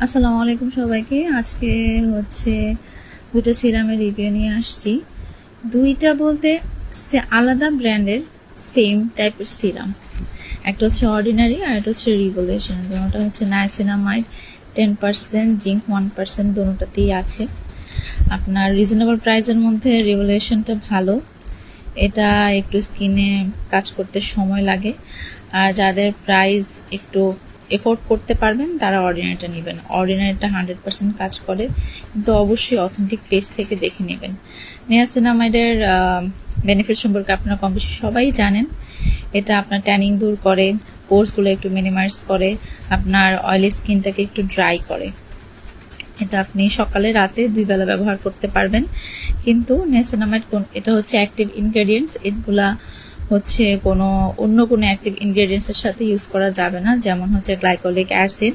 আসসালামু আলাইকুম সবাইকে। আজকে হচ্ছে দুইটা সিরামের রিভিউ নিয়ে আসছি। দুইটা বলতে আলাদা ব্র্যান্ডের সেম টাইপের সিরাম। একটা হচ্ছে অর্ডিনারি আর একটা হচ্ছে রিভলিউশন। দুটোটা হচ্ছে নাইসিনামাইড 10%, জিঙ্ক 1%, দুটোতেই আছে। আপনার রিজনেবল প্রাইসের মধ্যে রিভলিউশনটা ভালো, এটা একটু স্কিনে কাজ করতে সময় লাগে, আর যাদের প্রাইস একটু এফোর্ড করতে পারবেন তারা অর্ডিনারিটা নেবেন। অর্ডিনারিটা 100% কাজ করে, কিন্তু অবশ্যই অথেন্টিক পেজ থেকে দেখে নেবেন। নিয়াসিনামাইডের বেনিফিট সম্পর্কে আপনারা কম বেশি সবাই জানেন। এটা আপনার ট্যানিং দূর করে, পোর্সগুলো একটু মিনিমাইজ করে, আপনার অয়েলি স্কিনটাকে একটু ড্রাই করে। এটা আপনি সকালে রাতে 2 বেলা ব্যবহার করতে পারবেন। কিন্তু নিয়াসিনামাইড এটা হচ্ছে অ্যাক্টিভ ইনগ্রেডিয়েন্টস, এগুলা হচ্ছে অন্য কোনো অ্যাক্টিভ ইনগ্রেডিয়েন্টসের সাথে ইউজ করা যাবে না, যেমন হচ্ছে গ্লাইকোলিক অ্যাসিড।